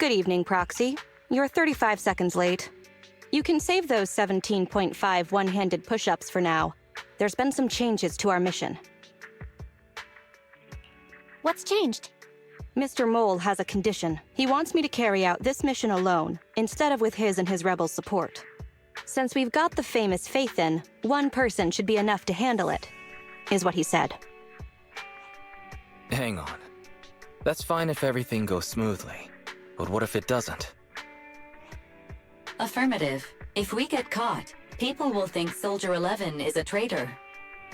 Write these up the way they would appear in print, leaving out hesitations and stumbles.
Good evening, Proxy. You're 35 seconds late. You can save those 17.5 one-handed push-ups for now. There's been some changes to our mission. What's changed? Mr. Mole has a condition. He wants me to carry out this mission alone, instead of with his and his rebels' support. Since we've got the famous Faith in, one person should be enough to handle it, is what he said. Hang on. That's fine if everything goes smoothly. But what if it doesn't? Affirmative. If we get caught, people will think Soldier 11 is a traitor.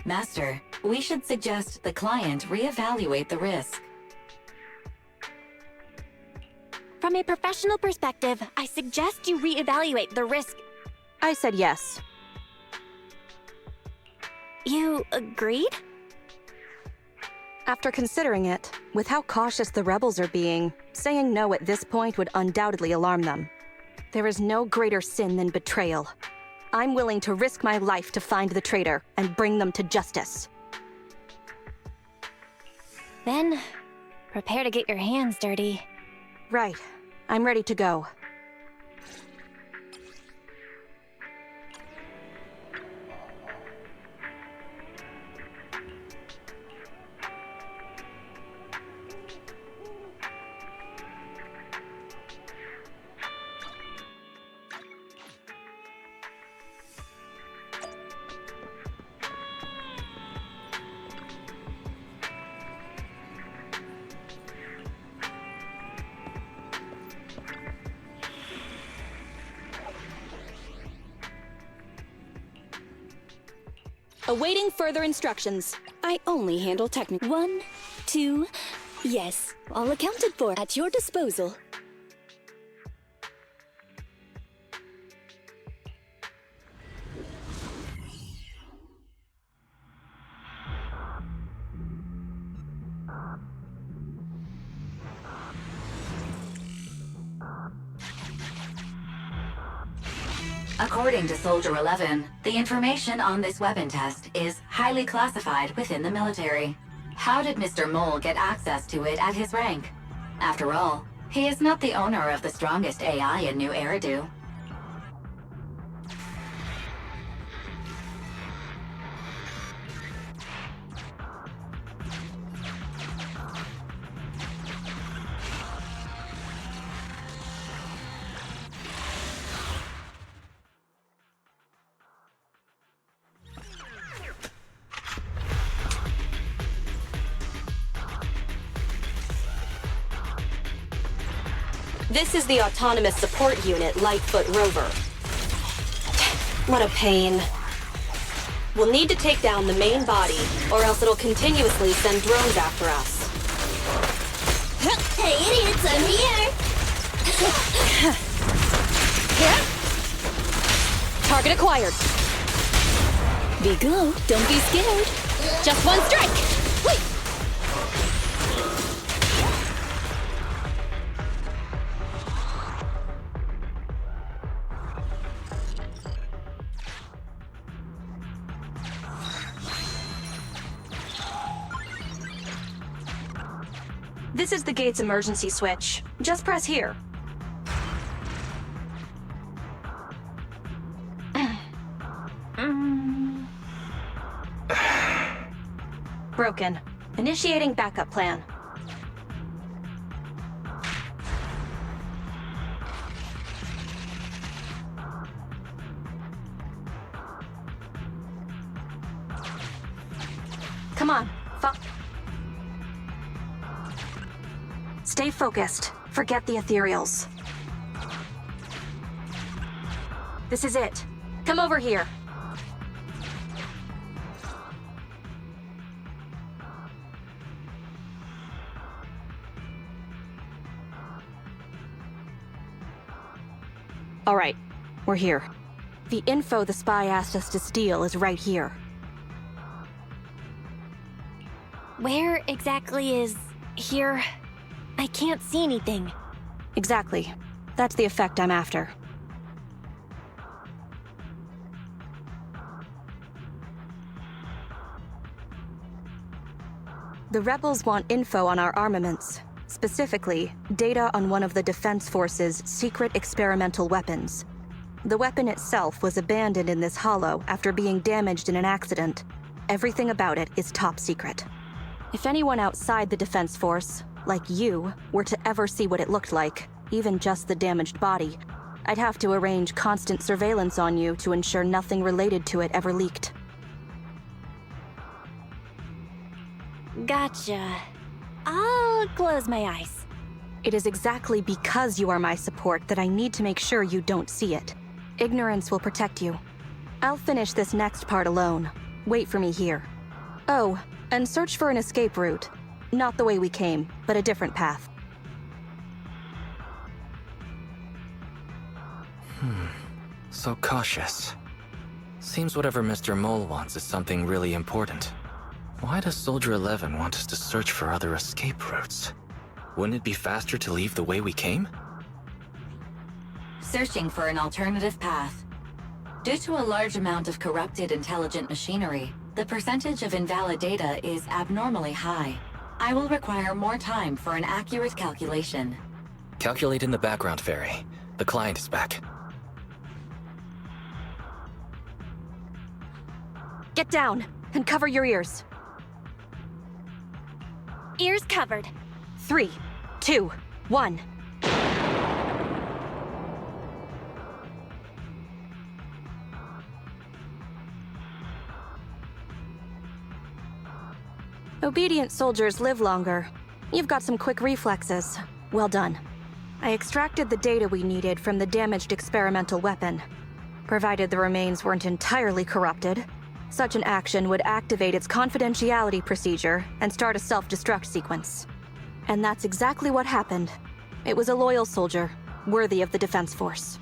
Master, we should suggest the client reevaluate the risk. From a professional perspective, I suggest you reevaluate the risk. I said yes. You agreed? After considering it, with how cautious the rebels are being, saying no at this point would undoubtedly alarm them. There is no greater sin than betrayal. I'm willing to risk my life to find the traitor and bring them to justice. Then, prepare to get your hands dirty. Right. I'm ready to go. Awaiting further instructions. I only handle technical. 1, 2, yes. All accounted for. At your disposal. According to Soldier 11, the information on this weapon test is highly classified within the military. How did Mr. Mole get access to it at his rank? After all, he is not the owner of the strongest AI in New Eridu. This is the Autonomous Support Unit Lightfoot Rover. What a pain. We'll need to take down the main body, or else it'll continuously send drones after us. Hey idiots, I'm here! Target acquired. Be go, don't be scared. Just one strike! Wait! This is the gate's emergency switch. Just press here. Broken. Initiating backup plan. Come on. Stay focused. Forget the ethereals. This is it. Come over here. All right, we're here. The info the spy asked us to steal is right here. Where exactly is here? I can't see anything. Exactly. That's the effect I'm after. The rebels want info on our armaments. Specifically, data on one of the Defense Force's secret experimental weapons. The weapon itself was abandoned in this hollow after being damaged in an accident. Everything about it is top secret. If anyone outside the Defense Force, like you, were to ever see what it looked like, even just the damaged body, I'd have to arrange constant surveillance on you to ensure nothing related to it ever leaked. Gotcha. I'll close my eyes. It is exactly because you are my support that I need to make sure you don't see it. Ignorance will protect you. I'll finish this next part alone. Wait for me here. Oh, and search for an escape route. Not the way we came, but a different path. So cautious. Seems whatever Mr. Mole wants is something really important. Why does Soldier 11 want us to search for other escape routes? Wouldn't it be faster to leave the way we came? Searching for an alternative path. Due to a large amount of corrupted intelligent machinery, the percentage of invalid data is abnormally high. I will require more time for an accurate calculation. Calculate in the background, Fairy. The client is back. Get down and cover your ears. Ears covered. 3, 2, 1. Obedient soldiers live longer. You've got some quick reflexes. Well done. I extracted the data we needed from the damaged experimental weapon. Provided the remains weren't entirely corrupted, such an action would activate its confidentiality procedure and start a self-destruct sequence. And that's exactly what happened. It was a loyal soldier, worthy of the Defense Force.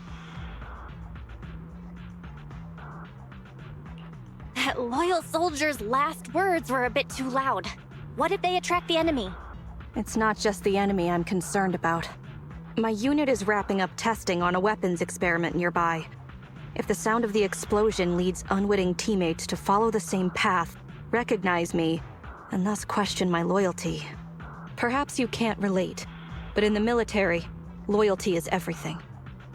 That loyal soldier's last words were a bit too loud. What if they attract the enemy? It's not just the enemy I'm concerned about. My unit is wrapping up testing on a weapons experiment nearby. If the sound of the explosion leads unwitting teammates to follow the same path, recognize me, and thus question my loyalty. Perhaps you can't relate, but in the military, loyalty is everything.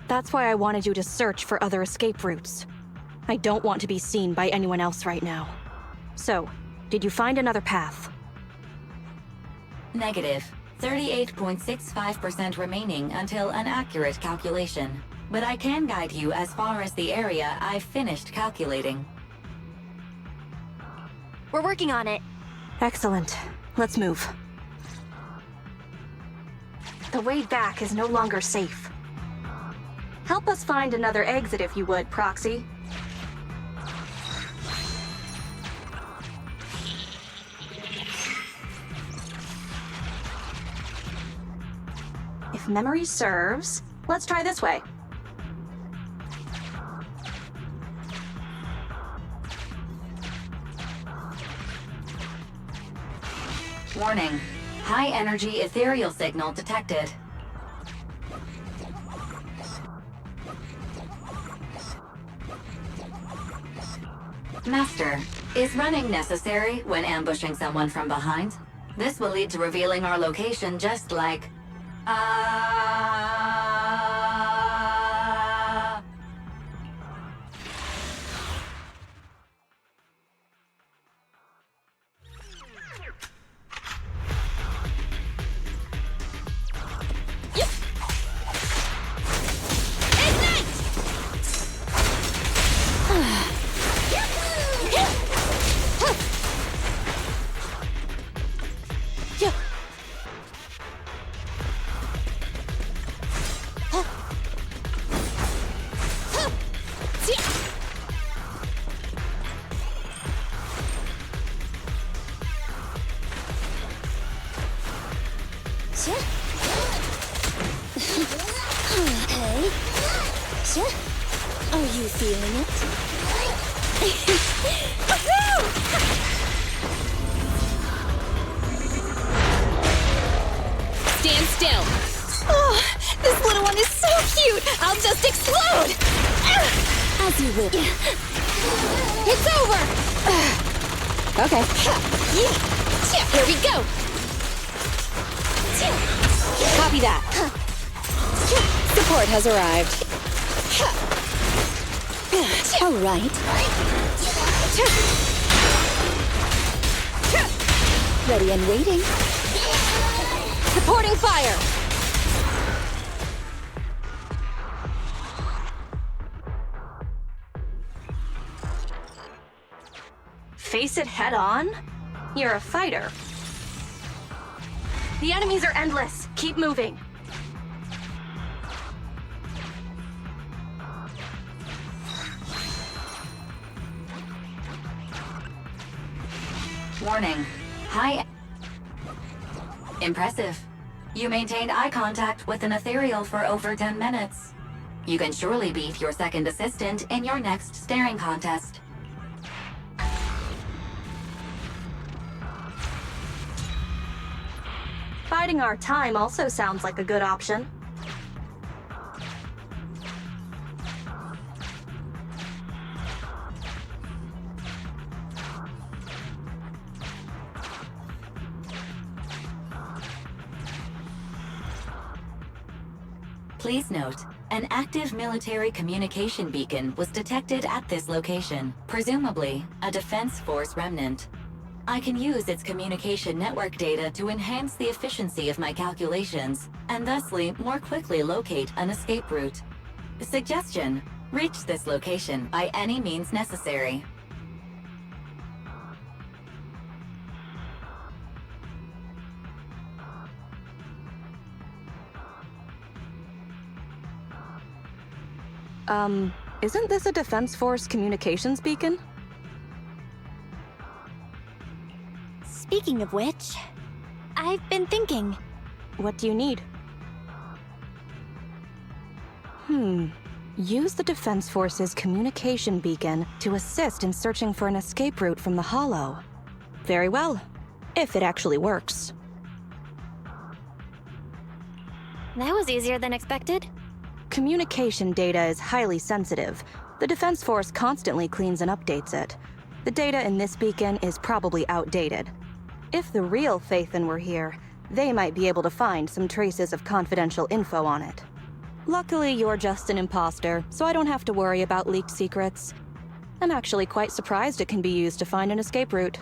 That's why I wanted you to search for other escape routes. I don't want to be seen by anyone else right now. So, did you find another path? Negative. 38.65% remaining until an accurate calculation. But I can guide you as far as the area I've finished calculating. We're working on it. Excellent. Let's move. The way back is no longer safe. Help us find another exit if you would, Proxy. If memory serves, let's try this way. Warning. High energy ethereal signal detected. Master, is running necessary when ambushing someone from behind? This will lead to revealing our location just like... Are you feeling it? Stand still. Oh, this little one is so cute. I'll just explode. As you will. It's over. Okay. Here we go. Copy that. Support has arrived. All right. Ready and waiting. Supporting fire! Face it head on? You're a fighter. The enemies are endless. Keep moving. Warning. Hi. Impressive. You maintained eye contact with an ethereal for over 10 minutes. You can surely beat your second assistant in your next staring contest. Biding our time also sounds like a good option. Please note, an active military communication beacon was detected at this location, presumably a Defense Force remnant. I can use its communication network data to enhance the efficiency of my calculations, and thusly more quickly locate an escape route. Suggestion: reach this location by any means necessary. Isn't this a Defense Force communications beacon? Speaking of which, I've been thinking. What do you need? Use the Defense Force's communication beacon to assist in searching for an escape route from the Hollow. Very well, if it actually works. That was easier than expected. Communication data is highly sensitive. The Defense Force constantly cleans and updates it. The data in this beacon is probably outdated. If the real Phaethon were here, they might be able to find some traces of confidential info on it. Luckily, you're just an imposter, so I don't have to worry about leaked secrets. I'm actually quite surprised it can be used to find an escape route.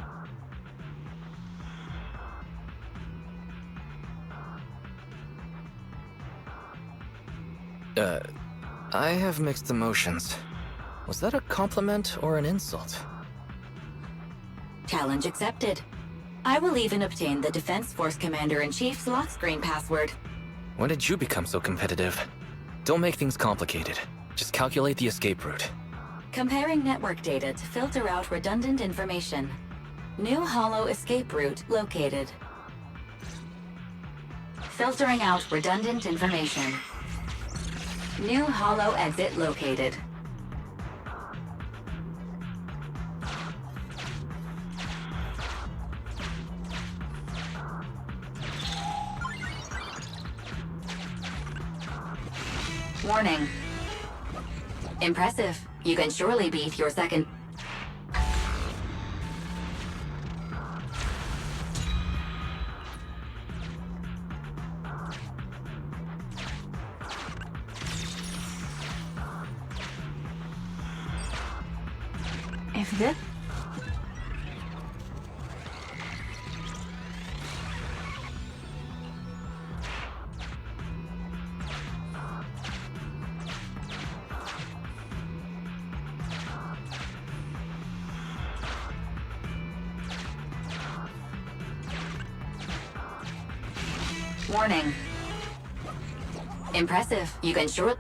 I have mixed emotions. Was that a compliment or an insult? Challenge accepted. I will even obtain the Defense Force Commander-in-Chief's lock screen password. When did you become so competitive? Don't make things complicated. Just calculate the escape route. Comparing network data to filter out redundant information. New Hollow escape route located. Filtering out redundant information. New Hollow exit located. Warning. Impressive. You can surely beat your second... If this... Warning. Impressive. You can sure...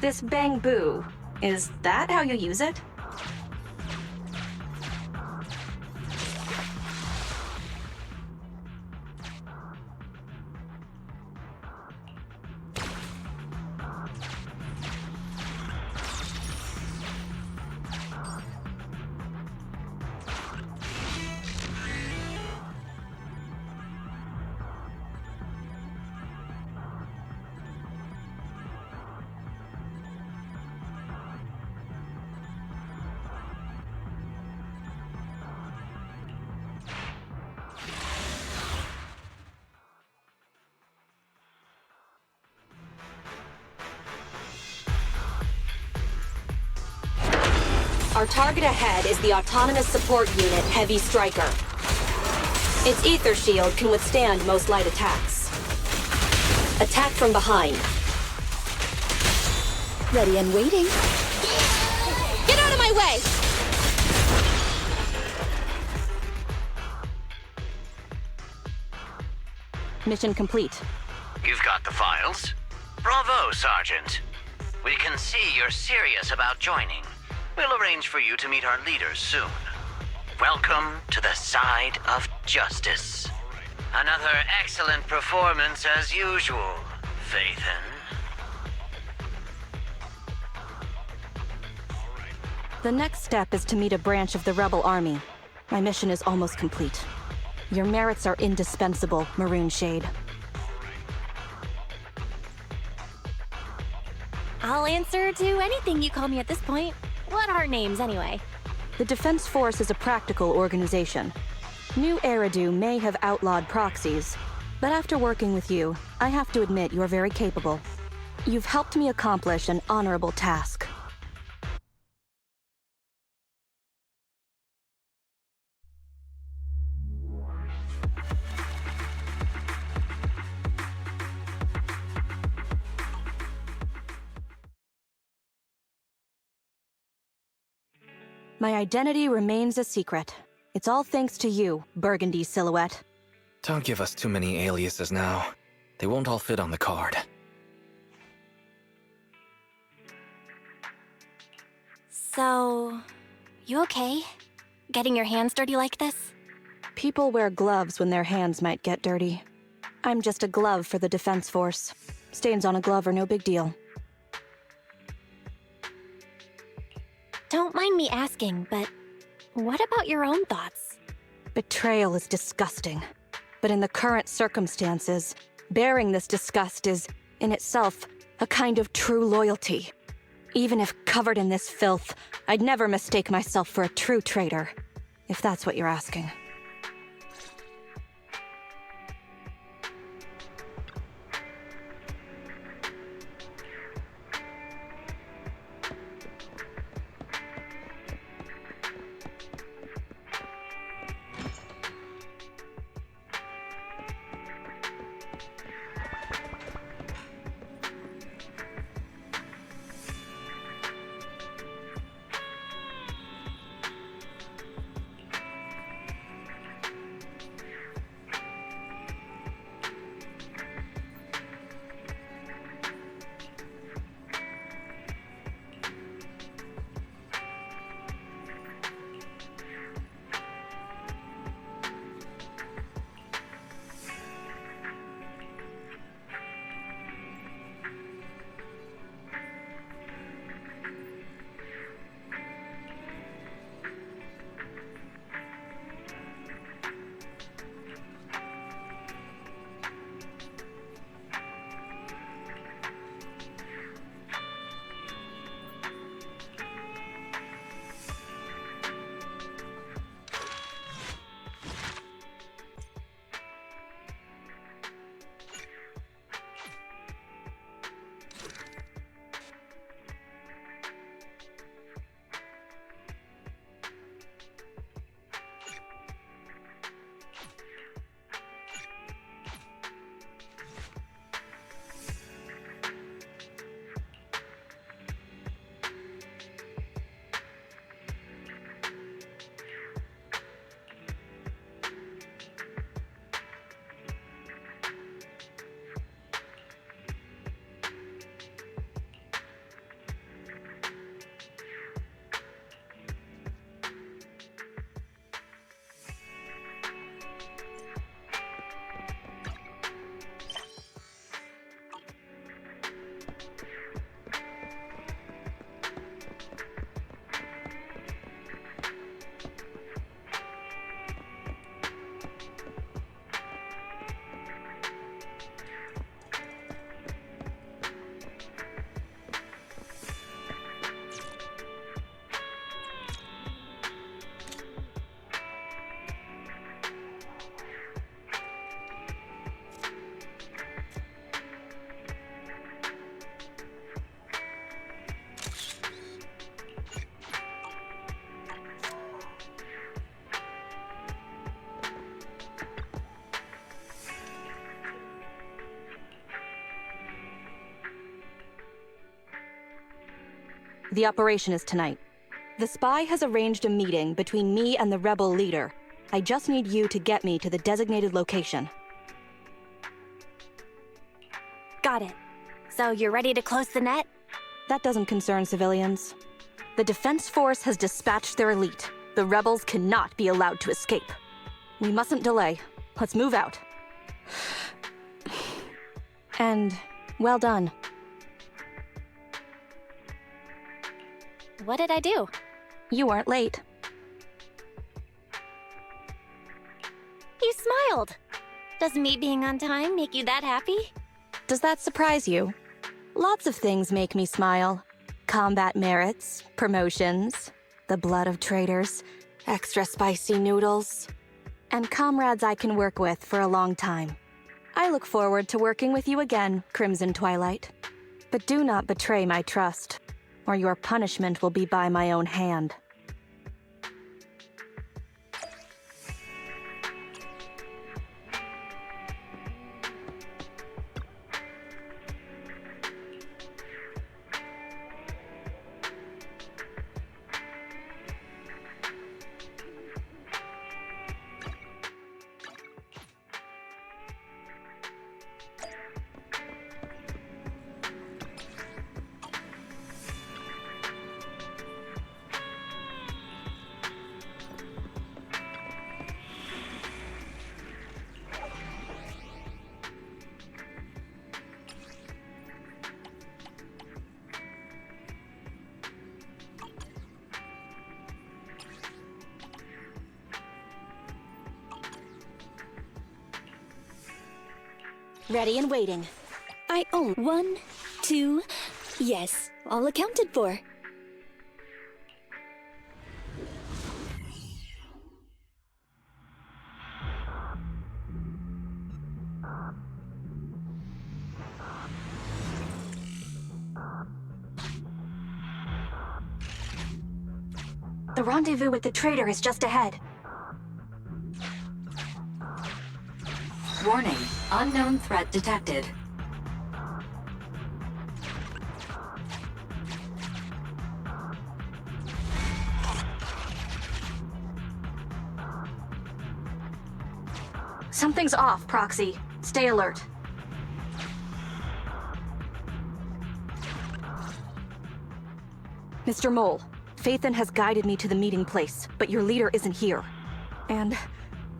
This bang boo, is that how you use it? Our target ahead is the Autonomous Support Unit Heavy Striker. Its ether shield can withstand most light attacks. Attack from behind. Ready and waiting. Get out of my way! Mission complete. You've got the files? Bravo, Sergeant. We can see you're serious about joining. We'll arrange for you to meet our leaders soon. Welcome to the side of justice. Another excellent performance as usual, Fathan. The next step is to meet a branch of the Rebel Army. My mission is almost complete. Your merits are indispensable, Maroon Shade. I'll answer to anything you call me at this point. What are names, anyway? The Defense Force is a practical organization. New Eridu may have outlawed proxies, but after working with you, I have to admit you're very capable. You've helped me accomplish an honorable task. My identity remains a secret. It's all thanks to you, Burgundy Silhouette. Don't give us too many aliases now. They won't all fit on the card. So, you okay? Getting your hands dirty like this? People wear gloves when their hands might get dirty. I'm just a glove for the Defense Force. Stains on a glove are no big deal. Don't mind me asking, but what about your own thoughts? Betrayal is disgusting. But in the current circumstances, bearing this disgust is, in itself, a kind of true loyalty. Even if covered in this filth, I'd never mistake myself for a true traitor, if that's what you're asking. The operation is tonight. The spy has arranged a meeting between me and the rebel leader. I just need you to get me to the designated location. Got it. So you're ready to close the net? That doesn't concern civilians. The Defense Force has dispatched their elite. The rebels cannot be allowed to escape. We mustn't delay. Let's move out. And well done. What did I do? You weren't late. You smiled. Does me being on time make you that happy? Does that surprise you? Lots of things make me smile. Combat merits, promotions, the blood of traitors, extra spicy noodles, and comrades I can work with for a long time. I look forward to working with you again, Crimson Twilight. But do not betray my trust, or your punishment will be by my own hand. Ready and waiting. I own 1, 2, yes, all accounted for. The rendezvous with the traitor is just ahead. Warning, unknown threat detected. Something's off, Proxy. Stay alert. Mr. Mole, Phaethon has guided me to the meeting place, but your leader isn't here. And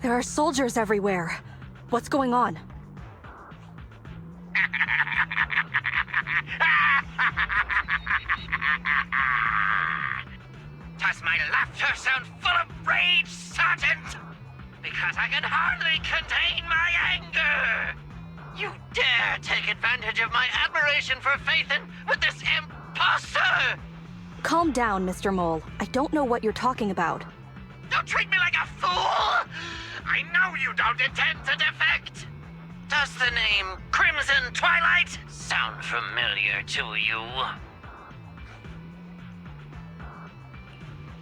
there are soldiers everywhere. What's going on? Does my laughter sound full of rage, Sergeant? Because I can hardly contain my anger! You dare take advantage of my admiration for Phaethon with this imposter! Calm down, Mr. Mole. I don't know what you're talking about. Don't treat me like a fool! I know you don't intend to defect! Does the name Crimson Twilight sound familiar to you?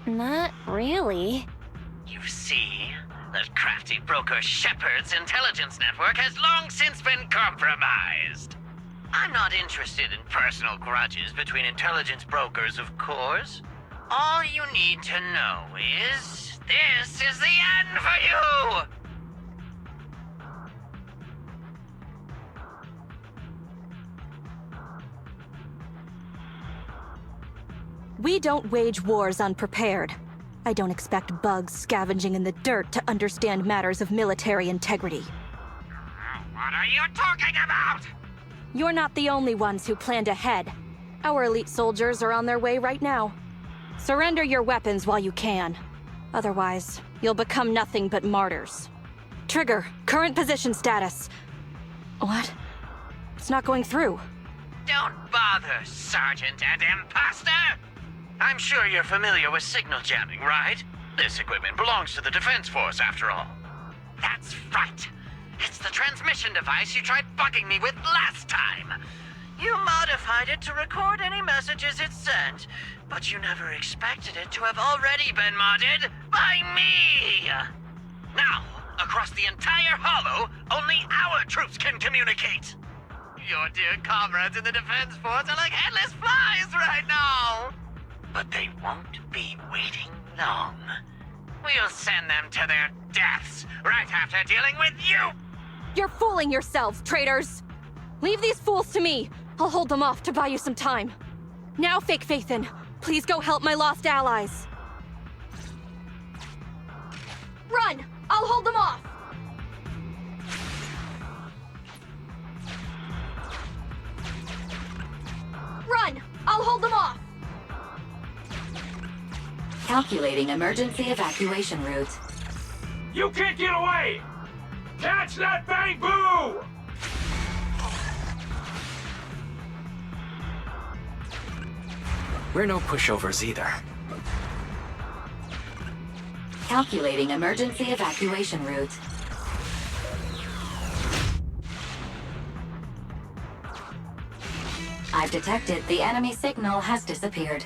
Not really. You see, that crafty broker Shepard's intelligence network has long since been compromised. I'm not interested in personal grudges between intelligence brokers, of course. All you need to know is, this is the end for you! We don't wage wars unprepared. I don't expect bugs scavenging in the dirt to understand matters of military integrity. What are you talking about? You're not the only ones who planned ahead. Our elite soldiers are on their way right now. Surrender your weapons while you can. Otherwise, you'll become nothing but martyrs. Trigger, current position status. What? It's not going through. Don't bother, Sergeant and Imposter! I'm sure you're familiar with signal jamming, right? This equipment belongs to the Defense Force, after all. That's right. It's the transmission device you tried bugging me with last time. You modified it to record any messages it sent, but you never expected it to have already been modded by me! Now, across the entire Hollow, only our troops can communicate! Your dear comrades in the Defense Force are like headless flies right now! but they won't be waiting long. We'll send them to their deaths right after dealing with you! You're fooling yourselves, traitors! Leave these fools to me. I'll hold them off to buy you some time. Now, Fake Faithin, please go help my lost allies. Run! I'll hold them off! Run! I'll hold them off! Calculating emergency evacuation route. You can't get away! Catch that bang boo! We're no pushovers either. Calculating emergency evacuation route. I've detected the enemy signal has disappeared.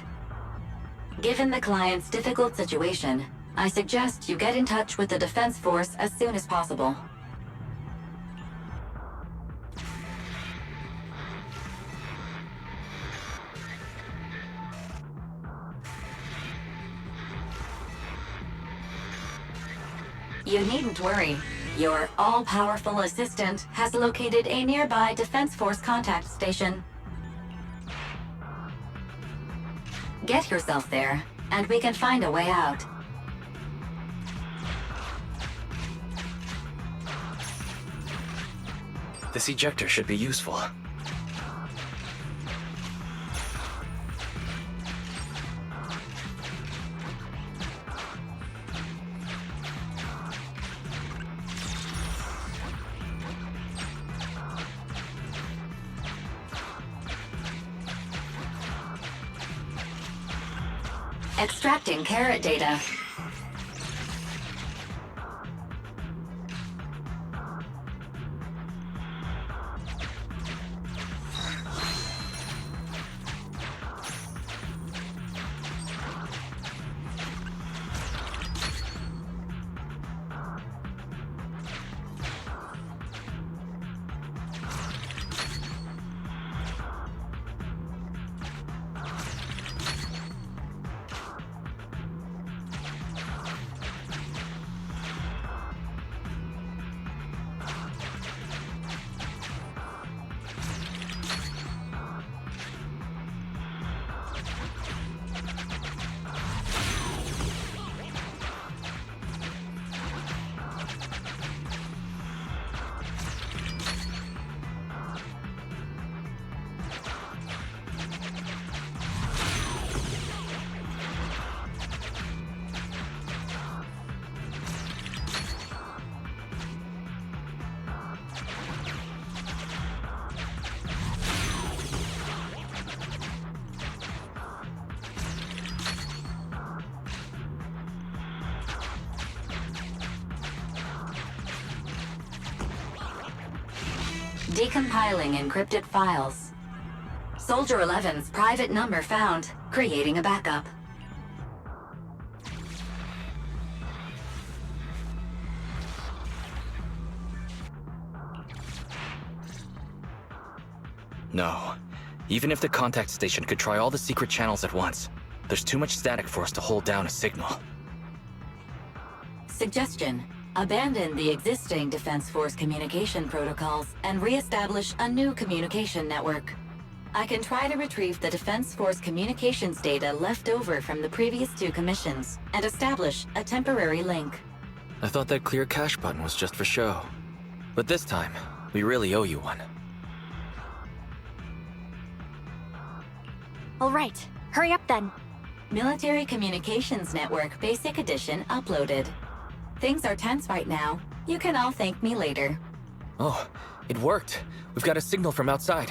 Given the client's difficult situation, I suggest you get in touch with the Defense Force as soon as possible. You needn't worry. Your all-powerful assistant has located a nearby Defense Force contact station. Get yourself there, and we can find a way out. This ejector should be useful. Extracting carrot data. Decompiling encrypted files. Soldier 11's private number found. Creating a backup. No. Even if the contact station could try all the secret channels at once, there's too much static for us to hold down a signal. Suggestion. Abandon the existing Defense Force communication protocols and re-establish a new communication network. I can try to retrieve the Defense Force communications data left over from the previous 2 commissions and establish a temporary link. I thought that clear cache button was just for show. But this time, we really owe you one. All right, hurry up then. Military Communications Network Basic Edition uploaded. Things are tense right now. You can all thank me later. Oh, it worked. We've got a signal from outside.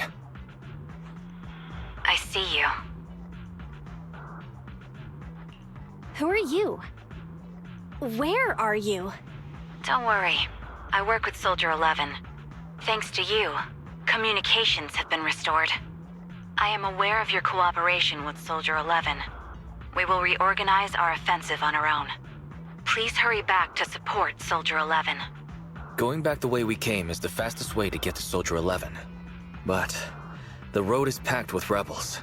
I see you. Who are you? Where are you? Don't worry. I work with Soldier 11. Thanks to you, communications have been restored. I am aware of your cooperation with Soldier 11. We will reorganize our offensive on our own. Please hurry back to support Soldier 11. Going back the way we came is the fastest way to get to Soldier 11. But the road is packed with rebels,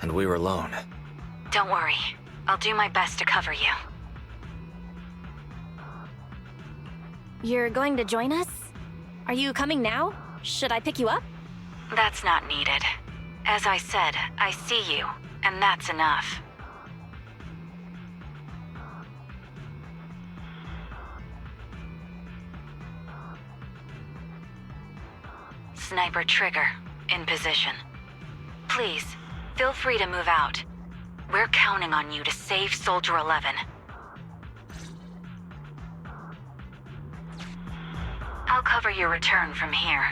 and we're alone. Don't worry. I'll do my best to cover you. You're going to join us? Are you coming now? Should I pick you up? That's not needed. As I said, I see you, and that's enough. Sniper trigger, in position. Please, feel free to move out. We're counting on you to save Soldier 11. I'll cover your return from here.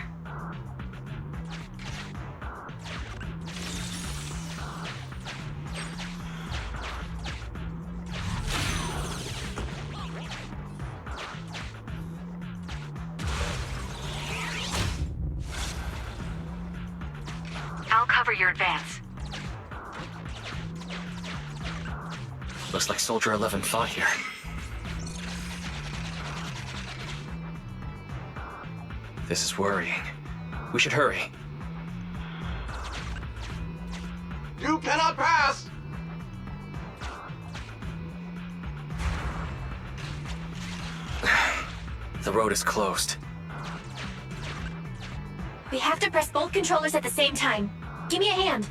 I'll cover your advance. Looks like Soldier 11 fought here. This is worrying. We should hurry. You cannot pass! The road is closed. We have to press both controllers at the same time. Give me a hand.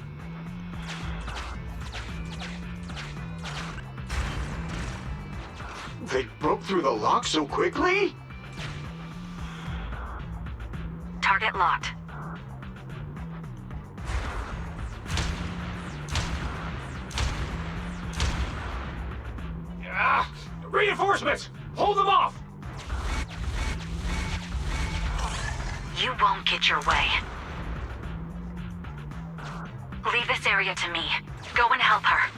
They broke through the lock so quickly? Target locked. Reinforcements! Hold them off! You won't get your way. Leave this area to me. Go and help her.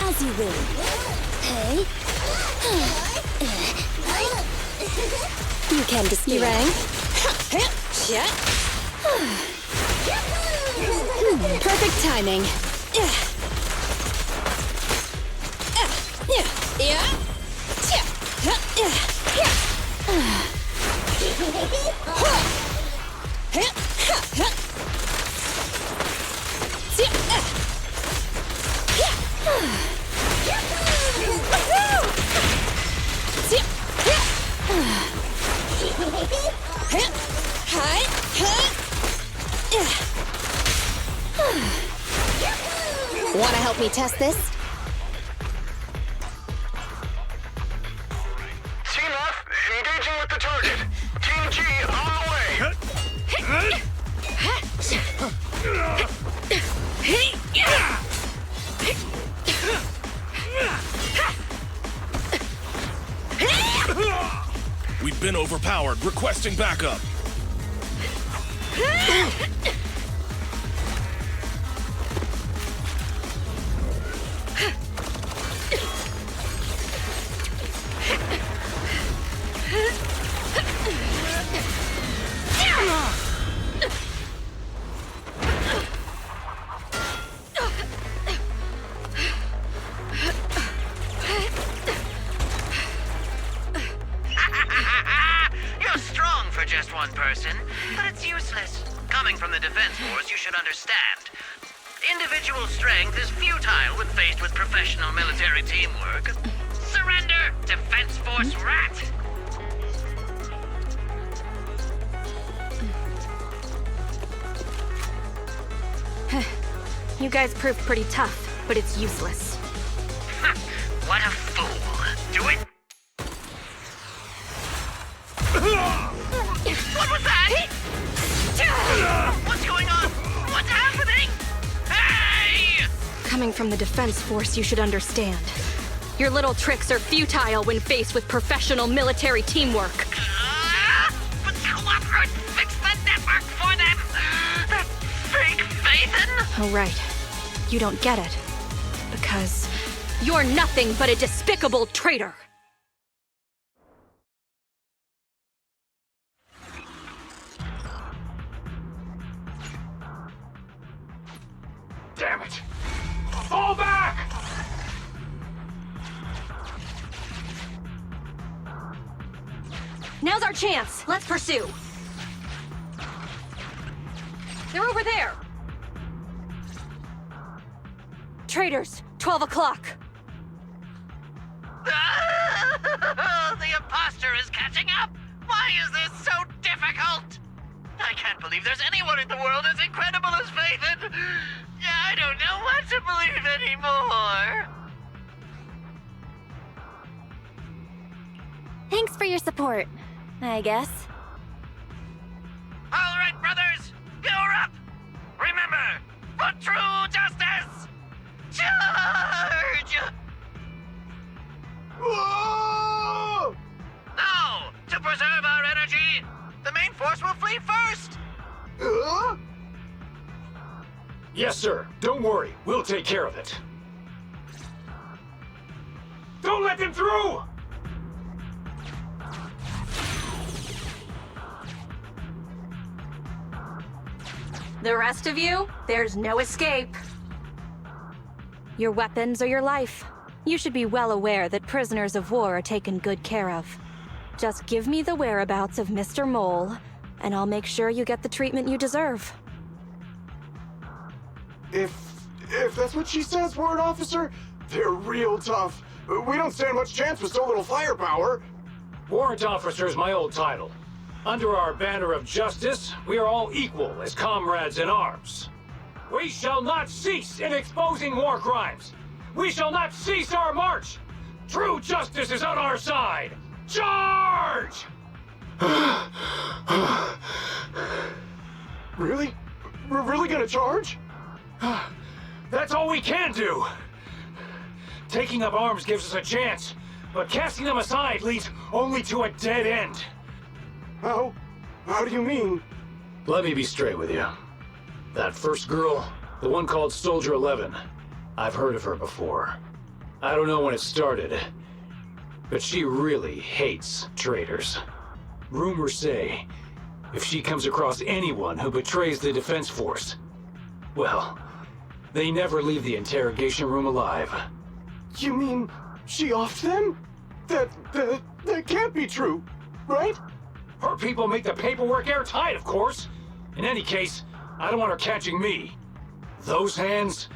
As you will. Hey. You can dispute. You rang? Perfect timing. Wanna help me test this? Team F, engaging with the target. Team G, on the way. We've been overpowered. Requesting backup. You're strong for just one person, but it's useless. Coming from the Defense Force, you should understand. Individual strength is futile when faced with professional military teamwork. Surrender, Defense Force rat! You guys proved pretty tough, but it's useless. What a fool. Do it? What was that? What's going on? What's happening? Hey! Coming from the Defense Force, you should understand. Your little tricks are futile when faced with professional military teamwork. But Cooperate fix the network for them! That fake Phaethon! Oh, right. You don't get it. Because you're nothing but a despicable traitor. Damn it! Fall back! Now's our chance. Let's pursue. They're over there. Traitors, 12 o'clock. The imposter is catching up! Why is this so difficult? I can't believe there's anyone in the world as incredible as Faithen! Yeah, I don't know what to believe anymore! Thanks for your support, I guess. All right, brothers, you're up! Remember, for true justice, charge! Whoa! Now, to preserve our energy, the main force will flee first! Yes, sir. Don't worry. We'll take care of it. Don't let them through! The rest of you, there's no escape. Your weapons or your life. You should be well aware that prisoners of war are taken good care of. Just give me the whereabouts of Mr. Mole, and I'll make sure you get the treatment you deserve. If that's what she says, Warrant Officer, they're real tough. We don't stand much chance with so little firepower. Warrant Officer is my old title. Under our banner of justice, we are all equal as comrades in arms. We shall not cease in exposing war crimes. We shall not cease our march. True justice is on our side. Charge! Really? We're really gonna charge? That's all we can do. Taking up arms gives us a chance, but casting them aside leads only to a dead end. How do you mean? Let me be straight with you. That first girl, the one called Soldier 11, I've heard of her before. I don't know when it started, but she really hates traitors. Rumors say, if she comes across anyone who betrays the defense force, well, they never leave the interrogation room alive. You mean she offed them? That can't be true, right? Her people make the paperwork airtight, of course. In any case, I don't want her catching me. Those hands,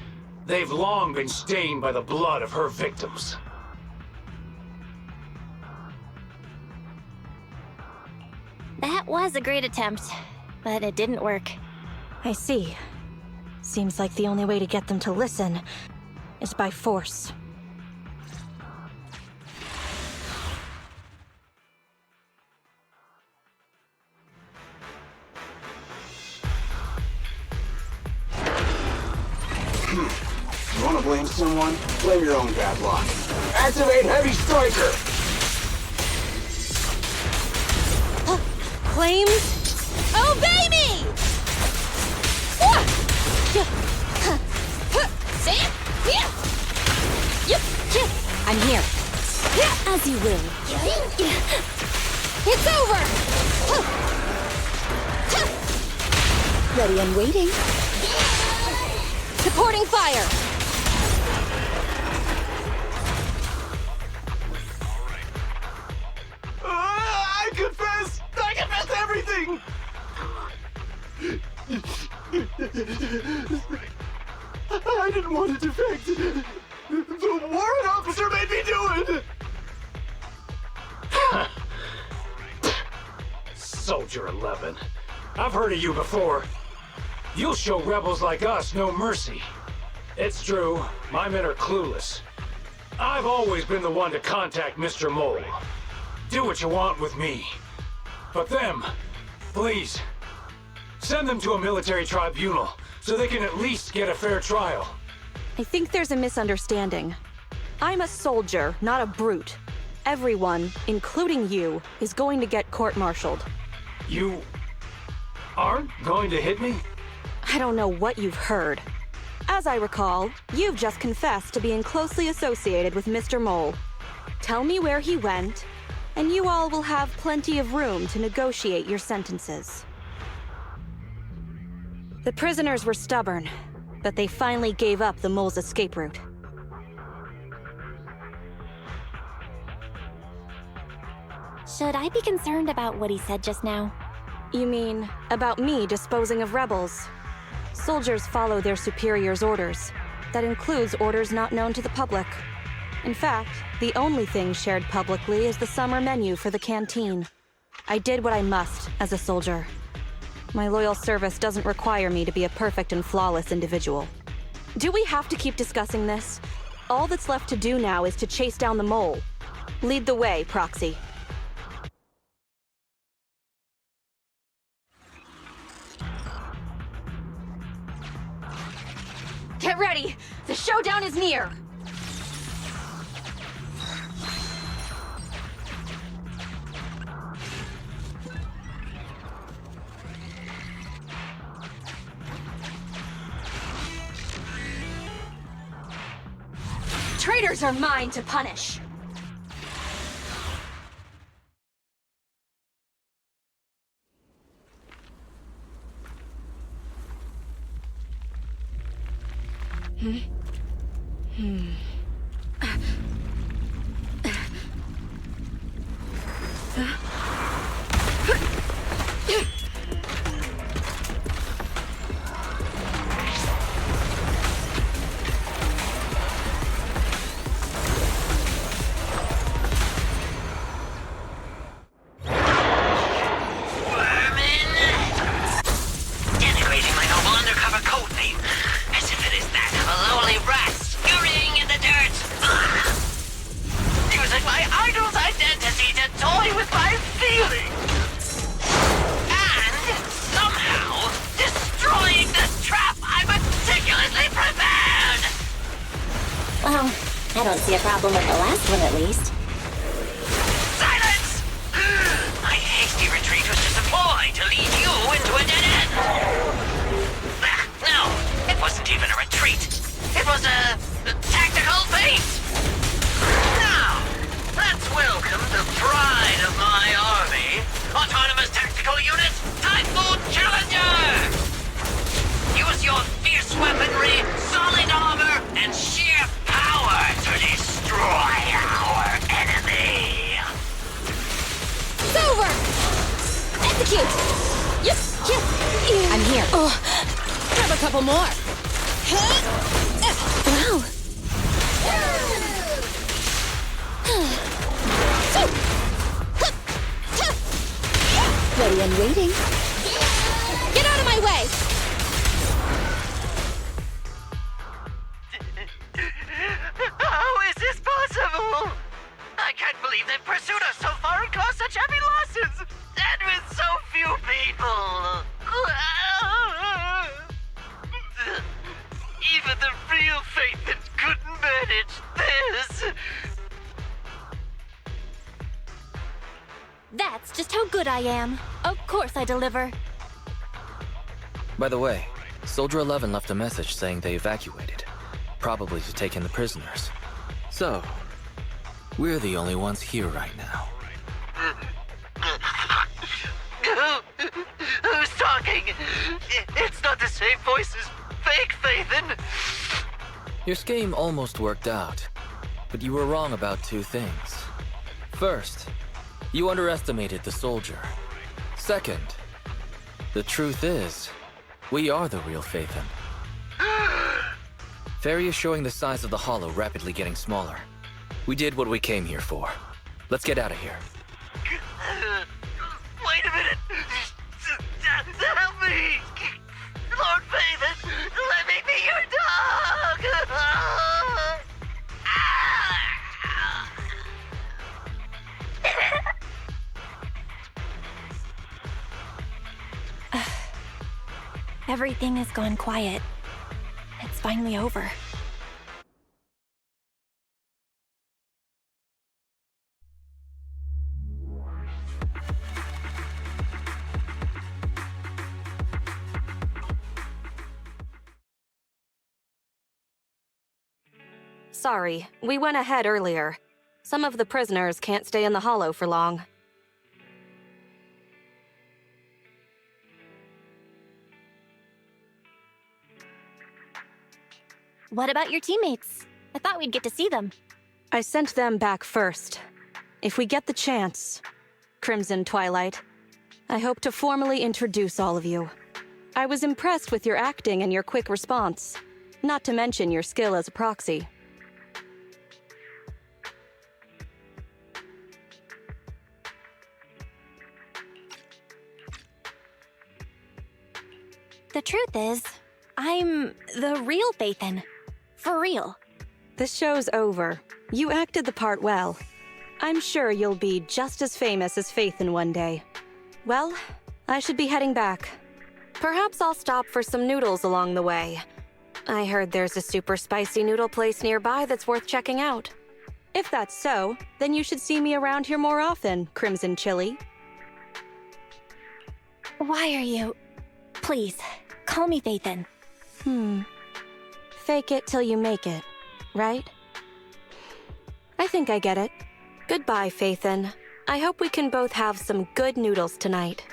they've long been stained by the blood of her victims. That was a great attempt, but it didn't work. I see. Seems like the only way to get them to listen is by force. You wanna blame someone? Blame your own bad luck. Activate Heavy Striker! Flames, obey me! I'm here. As you will. It's over! Ready and waiting. Supporting fire! I confess everything! I didn't want to defect. The warrant officer made me do it! Soldier 11. I've heard of you before. You'll show rebels like us no mercy. It's true, my men are clueless. I've always been the one to contact Mr. Mole. Do what you want with me. But them, please, send them to a military tribunal so they can at least get a fair trial. I think there's a misunderstanding. I'm a soldier, not a brute. Everyone, including you, is going to get court-martialed. You aren't going to hit me? I don't know what you've heard. As I recall, you've just confessed to being closely associated with Mr. Mole. Tell me where he went, and you all will have plenty of room to negotiate your sentences. The prisoners were stubborn, but they finally gave up the mole's escape route. Should I be concerned about what he said just now? You mean, about me disposing of rebels? Soldiers follow their superiors' orders. That includes orders not known to the public. In fact, the only thing shared publicly is the summer menu for the canteen. I did what I must as a soldier. My loyal service doesn't require me to be a perfect and flawless individual. Do we have to keep discussing this? All that's left to do now is to chase down the mole. Lead the way, Proxy. Get ready! The showdown is near! Traitors are mine to punish! Well, I don't see a problem with the last one at least. Silence! My hasty retreat was just a ploy to lead you into a dead end. No, it wasn't even a retreat. It was a tactical feint. Now, let's welcome the pride of my army, Autonomous Tactical Unit, Typhoon Challenger! Use your fierce weaponry, solid armor, and sheer power to destroy our enemy! It's over! Execute! Yes! I'm here. Oh, grab a couple more. Wow. Ready and waiting. Get out of my way! How is this possible? I can't believe they've pursued us so far and caused such heavy losses! And with so few people! Even the real Faithen couldn't manage this! That's just how good I am. Of course I deliver. By the way, Soldier 11 left a message saying they evacuated, probably to take in the prisoners. So, we're the only ones here right now. Who's talking? It's not the same voice as fake Faithen! Your scheme almost worked out, but you were wrong about two things. First, you underestimated the soldier. Second, the truth is, we are the real Faithen. Fairy is showing the size of the hollow rapidly getting smaller. We did what we came here for. Let's get out of here. Wait a minute! Help me! Lord Faithen, let me be your dog! Everything has gone quiet. It's finally over. Sorry, we went ahead earlier. Some of the prisoners can't stay in the hollow for long. What about your teammates? I thought we'd get to see them. I sent them back first. If we get the chance, Crimson Twilight, I hope to formally introduce all of you. I was impressed with your acting and your quick response, not to mention your skill as a proxy. The truth is, I'm the real Phaethon. For real. The show's over. You acted the part well. I'm sure you'll be just as famous as Phaethon one day. Well, I should be heading back. Perhaps I'll stop for some noodles along the way. I heard there's a super spicy noodle place nearby that's worth checking out. If that's so, then you should see me around here more often, Crimson Chili. Why are you... Please, call me Phaethon. Fake it till you make it, right? I think I get it. Goodbye, Phaethon. I hope we can both have some good noodles tonight.